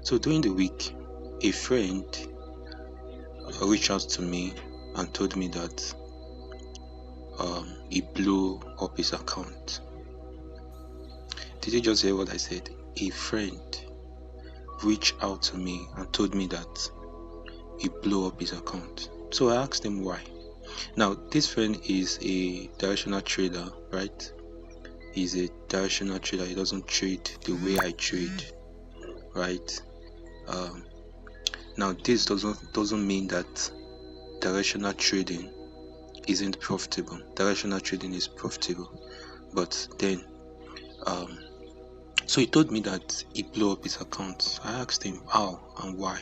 So during the week, a friend reached out to me and told me that he blew up his account. Did you just hear what I said? A friend reached out to me and told me that he blew up his account. So I asked him why. Now, this friend is a directional trader, right? He's a directional trader. He doesn't trade the way I trade, right? Now, this doesn't mean that directional trading isn't profitable. Directional trading is profitable, but then so he told me that he blew up his account. I asked him how and why.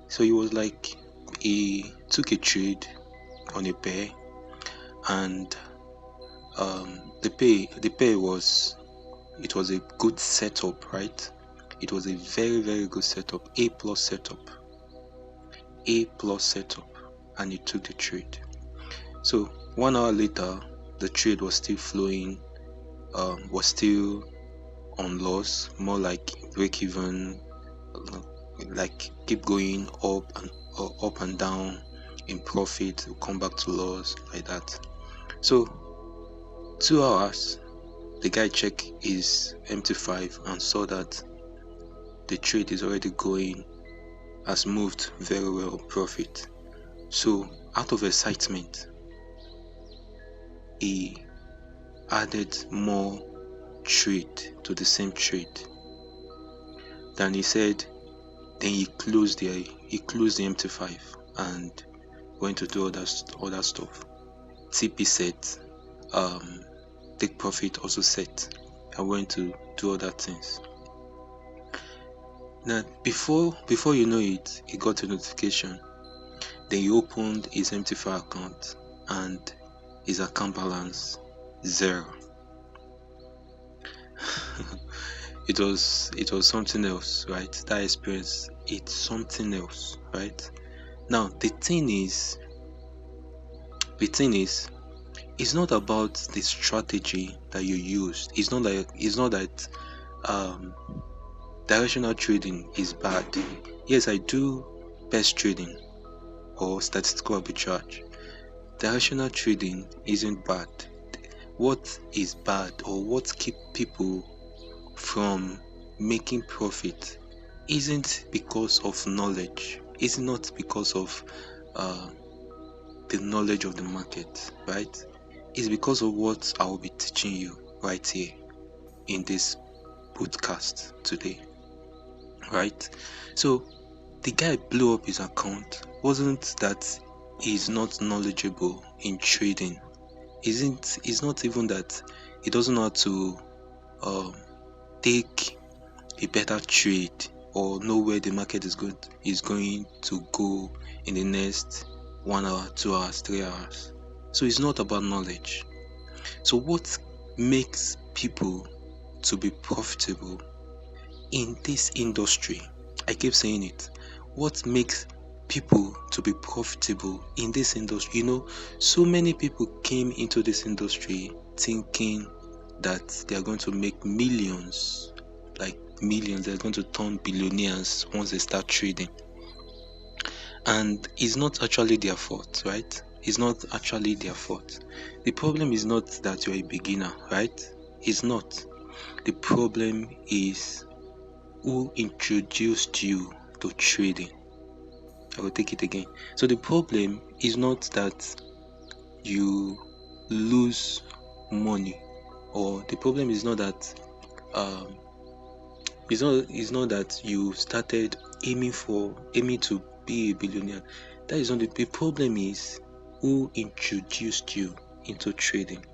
So he was like, he took a trade on a pair, and the pair was a good setup, right? It was a very, very good setup, A plus setup, and he took the trade. So 1 hour later, the trade was still flowing, was still on loss, more like break even, like keep going up and down in profit, come back to loss, like that. So 2 hours, the guy checked his MT5 and saw that the trade is already going, has moved very well, profit. So out of excitement, he added more trade to the same trade. Then he said, then he closed the MT5 and went to do other stuff. TP set, take profit also set. I went to do other things. Now before you know it, he got a notification. Then he opened his MT5 account and his account balance 0. it was something else, right? That experience, it's something else, right? Now the thing is, it's not about the strategy that you used. It's not that directional trading is bad. Yes, I do best trading or statistical arbitrage. Directional trading isn't bad. What is bad, or what keep people from making profit, isn't because of knowledge. It's not because of the knowledge of the market, right? It's because of what I will be teaching you right here in this podcast today, right? So the guy blew up his account. Wasn't that he's not knowledgeable in trading? It's not even that he doesn't know how to take a better trade or know where the market is going to go in the next 1 hour, 2 hours, 3 hours. So it's not about knowledge. So what makes people to be profitable in this industry? I keep saying it. What makes people to be profitable in this industry? So many people came into this industry thinking that they are going to make millions, they're going to turn billionaires once they start trading. And it's not actually their fault, right? It's not actually their fault. The problem is not that you're a beginner, right? It's not. The problem is who introduced you to trading. I will take it again. So the problem is not that you lose money, or the problem is not that it's not that you started aiming to be a billionaire. That is not the problem. Is who introduced you into trading.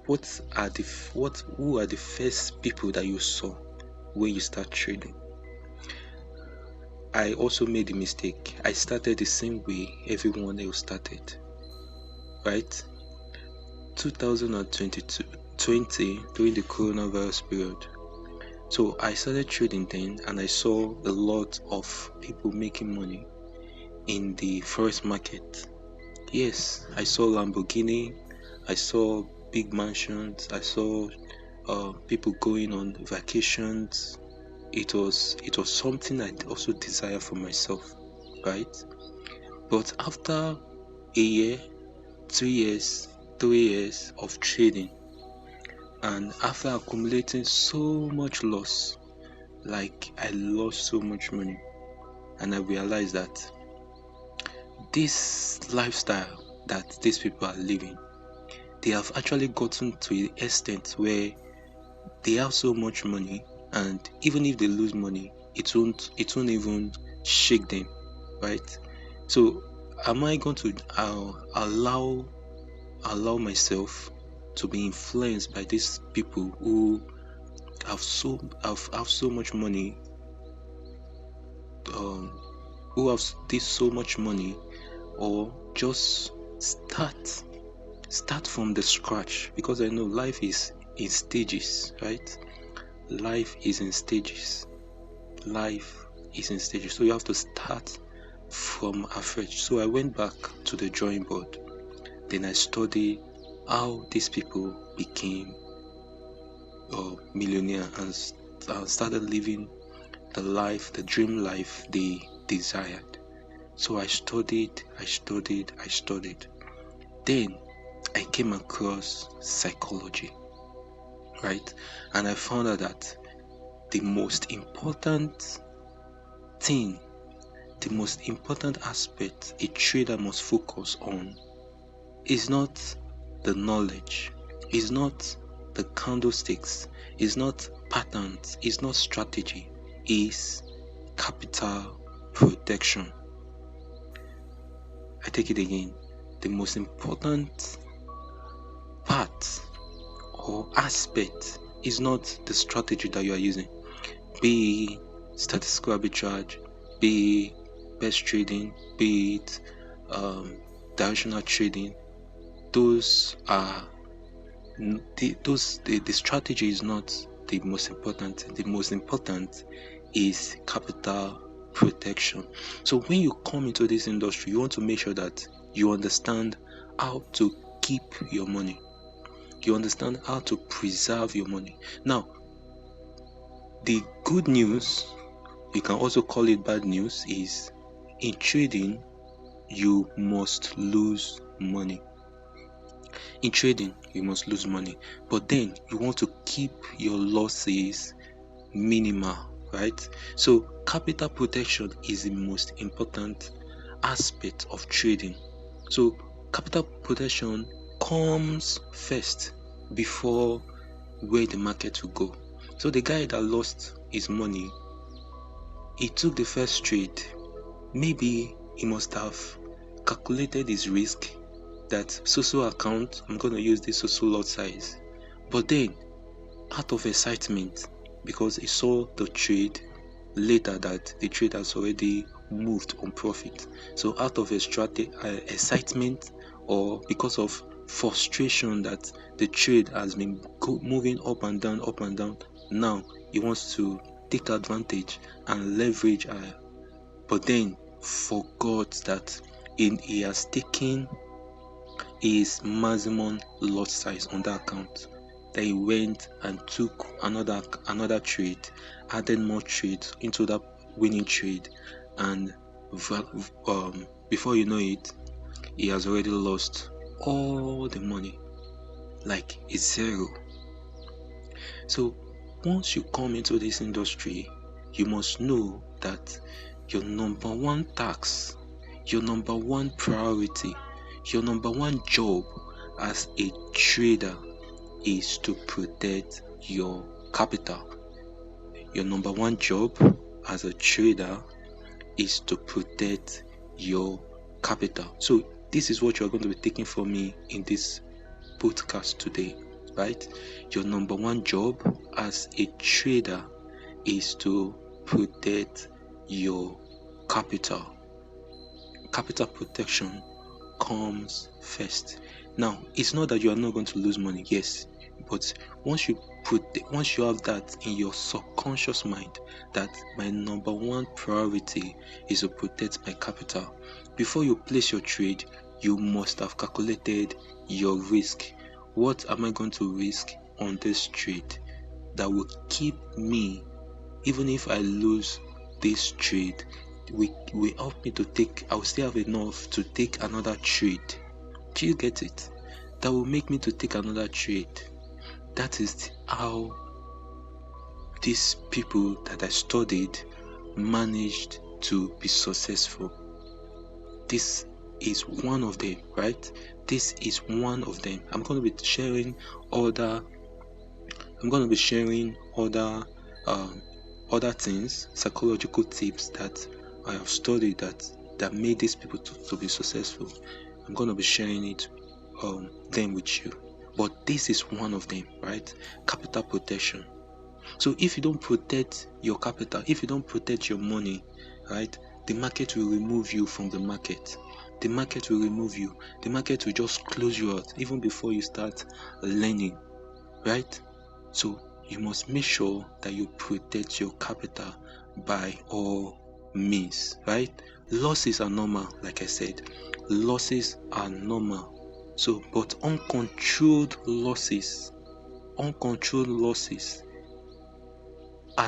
Who are the first people that you saw when you start trading? I also made a mistake. I started the same way everyone else started, right? 2020 during the coronavirus period. So I started trading then, and I saw a lot of people making money in the Forex market. Yes, I saw Lamborghini, I saw big mansions, I saw people going on vacations it was something I also desire for myself, right? But after a year, 2 years, 3 years of trading, and after accumulating so much loss, like I lost so much money, and I realized that this lifestyle that these people are living, they have actually gotten to an extent where they have so much money, and even if they lose money, it won't even shake them, right? So am I going to allow myself to be influenced by these people who have so much money, who have this so much money, or just start from the scratch? Because I know life is in stages, right? Life is in stages. So you have to start from afresh. So I went back to the drawing board. Then I studied how these people became millionaire, and started living the dream life they desired. So I studied. Then I came across psychology, right? And I found out that the most important thing, the most important aspect a trader must focus on is not the knowledge, is not the candlesticks, is not patterns, is not strategy, is capital protection. I take it again. The most important part or aspect is not the strategy that you are using, be it statistical arbitrage, be it best trading, be it directional trading. Those are the strategy is not the most important. The most important is capital protection. So when you come into this industry, you want to make sure that you understand how to keep your money. You understand how to preserve your money. Now, the good news, you can also call it bad news, is in trading, you must lose money. In trading, you must lose money, but then you want to keep your losses minimal, right? So capital protection is the most important aspect of trading. So capital protection comes first before where the market will go. So the guy that lost his money, he took the first trade. Maybe he must have calculated his risk, that so account, I'm going to use this so lot size. But then, out of excitement, because he saw the trade later that the trade has already moved on profit, so out of excitement, or because of frustration that the trade has been moving up and down, now he wants to take advantage and leverage higher. But then forgot that he has taken his maximum lot size on that account. Then he went and took another trade, added more trades into that winning trade, and before you know it, he has already lost all the money, like it's zero. So once you come into this industry, you must know that your number one task, your number one priority, your number one job as a trader is to protect your capital. Your number one job as a trader is to protect your capital. So this is what you're going to be taking from me in this podcast today, right? Your number one job as a trader is to protect your capital. Capital protection comes first. Now, it's not that you are not going to lose money, yes, but once you have that in your subconscious mind, that my number one priority is to protect my capital, before you place your trade, you must have calculated your risk. What am I going to risk on this trade that will keep me even if I lose this trade, we help me to take, I'll still have enough to take another trade. Do you get it? That will make me to take another trade. That is how these people that I studied managed to be successful. This is one of them, right? This is one of them. I'm going to be sharing other other things, psychological tips that I have studied that made these people to be successful. I'm going to be sharing it them with you. But this is one of them, right? Capital protection. So if you don't protect your capital, if you don't protect your money, right, the market will remove you from the market. The market will remove you. The market will just close you out even before you start learning, right? So you must make sure that you protect your capital by all means, right? Losses are normal, like I said. Losses are normal. So, but uncontrolled losses are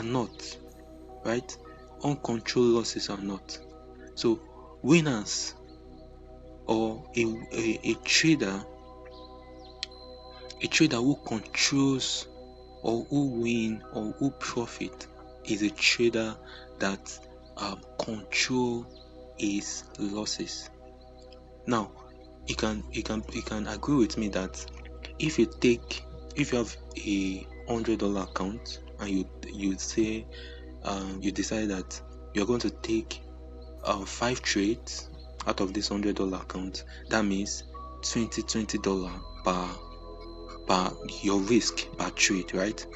not, right? Uncontrolled losses are not. So winners, or a trader who controls or who win or who profit is a trader that control his losses. Now you can agree with me that if you have a $100 account and you say you decide that you're going to take 5 trades out of this $100 account, that means $20 per your risk per trade, right?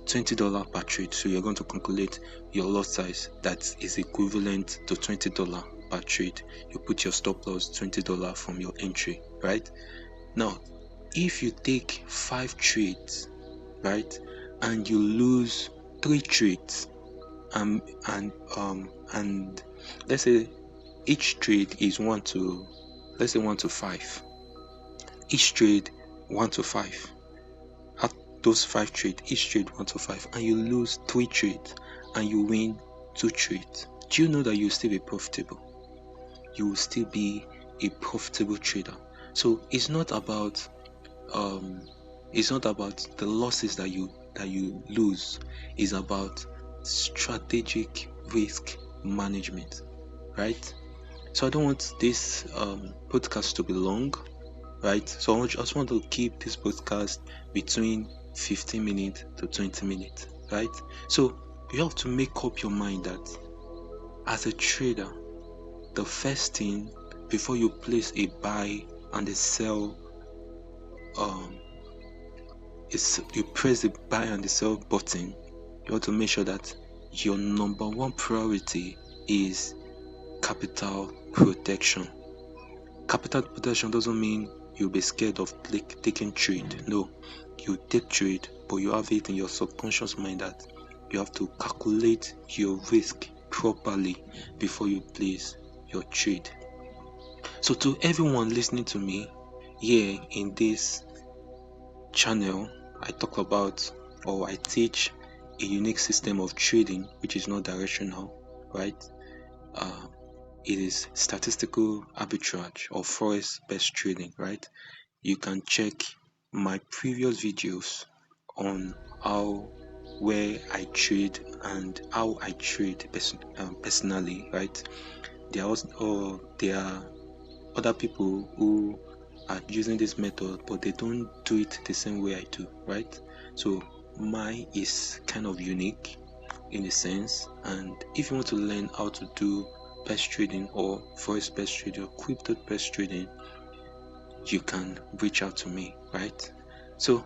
$20 per trade. So you're going to calculate your lot size that is equivalent to $20 per trade. You put your stop loss $20 from your entry, right? Now if you take 5 trades, right, and you lose 3 trades, and let's say each trade is 1 to 5, each trade 1 to 5, at those 5 trades, each trade 1 to 5, and you lose 3 trades and you win 2 trades, do you know that you'll still be profitable? You will still be a profitable trader. So it's not about the losses that you lose. It's about strategic risk management, right? So I don't want this podcast to be long, right? So I just want to keep this podcast between 15 minutes to 20 minutes, right? So you have to make up your mind that as a trader, the first thing before you place a buy and a sell, you press the buy and the sell button, you have to make sure that your number one priority is capital protection. Capital protection doesn't mean you'll be scared of taking trade. No, you take trade, but you have it in your subconscious mind that you have to calculate your risk properly before you place your trade. So to everyone listening to me here in this channel, I talk about, or I teach, a unique system of trading which is not directional, right? It is statistical arbitrage or Forex based trading, right? You can check my previous videos on where I trade and how I trade personally, right? There are other people who are using this method, but they don't do it the same way I do, right? So mine is kind of unique in a sense, and if you want to learn how to do best trading or forex best trading or crypto best trading, you can reach out to me, right? So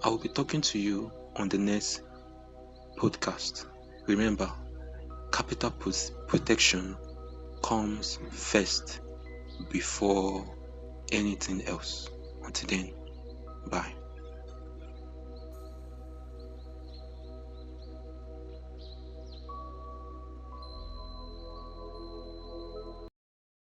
I will be talking to you on the next podcast. Remember, capital protection comes first before anything else. Until then, bye.